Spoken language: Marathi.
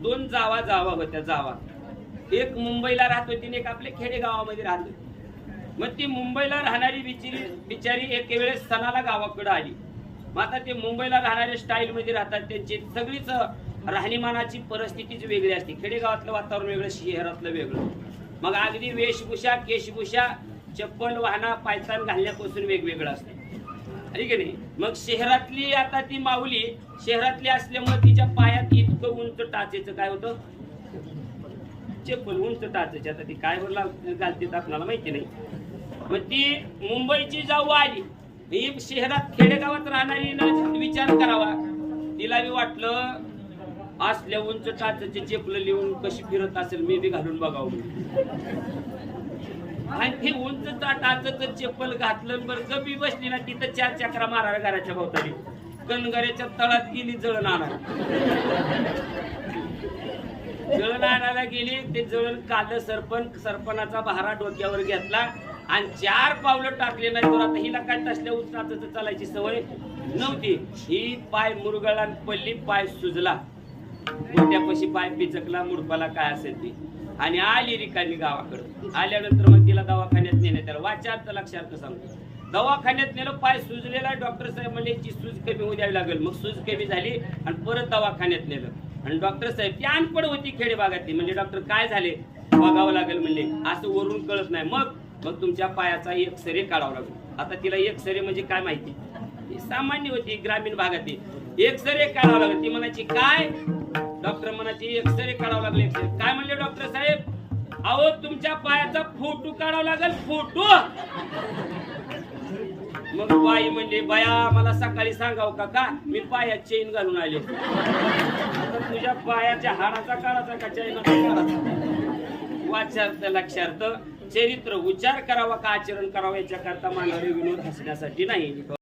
दोन जावा होत्या जावा. एक मुंबईला राहत होती आणि एक आपल्या खेडेगावामध्ये राहत होती. मग ती मुंबईला राहणारी बिचारी एक वेळेस सणाला गावाकडे आली. मग आता ते मुंबईला राहणारे स्टाईल मध्ये राहतात, त्यांची सगळीच राहणीमानाची परिस्थितीच वेगळी असते. खेडेगावातलं वातावरण वेगळं, शहरातलं वेगळं. मग अगदी वेशभूषा, केशभूषा, चप्पल, वाहना, पायतान घालण्यापासून वेगवेगळं असते, ठीक आहे. मग शहरातली आता ती माऊली शहरातली असल्यामुळे तिच्या पायात इतकं उंच टाचेचं काय होतं, चप्पल उंच टाचेची. आता ती काय घालते आपल्याला माहिती नाही. मग ती मुंबईची जाऊ आली, ही शहरात खेडेगावात राहणारी विचार करावा. तिला बी वाटलं असल्या उंच टाचेचे चप्पल लिहून कशी फिरत असेल, मी बी घालून बघावं. आणि ते उंच टाचेचं चप्पल घातलं, बरं गबी बसली ना तिथं 4 चक्रा माराव्या घराच्या भोवताली. कणगऱ्याच्या तळात गेली जळण आणायला. जळण आणायला गेली, ते जळण काढलं. सरपणाचा बहारा डोक्यावर घेतला आणि 4 पावलं टाकले नाही. तर आता हिला काय तसल्या उंच चालायची सवय नव्हती. ही पाय मुरगळला, पल्ली, पाय सुजला, गोट्यापाशी पाय पिचकला, मुडपाला काय असेल ती, आणि आली रिकामी गावाकडे. आल्यानंतर मग तिला दवाखान्यात नेण्यात आलं. वाचार्थ लक्षार्थ सांगतो. दवाखान्यात नेलं, पाय सुजलेला. डॉक्टर साहेब म्हणले की सूज कमी होऊ द्यावी लागेल. मग सूज कमी झाली आणि परत दवाखान्यात नेलं. आणि डॉक्टर साहेब ती अनपड होती खेडेभागातली, म्हणजे डॉक्टर काय झाले बघावं लागेल म्हणले, असं वरून कळत नाही. मग तुमच्या पायाचा एक्सरे काढावा लागेल. आता तिला एक्सरे म्हणजे काय माहिती, सामान्य होती ग्रामीण भागातली. एक्सरे काढावं लागेल. ती म्हणायची काय, डॉक्टर म्हणायची एक्सरे काढावं लागले. काय म्हणले डॉक्टर साहेब, अहो तुमच्या पायाचा फोटो काढावा लागेल, फोटो. मग बाई म्हणले, बाया मला सकाळी सांगाव का मी पायात चेन घालून आले. तुझ्या पायाच्या हाडाचा काढायचा का चैनाचा काढायचा. वाचार्थ लक्षार्थ चरित्र उच्चार करावा का आचरण करावा याच्या करता मानवी विनोद हसण्यासाठी नाही.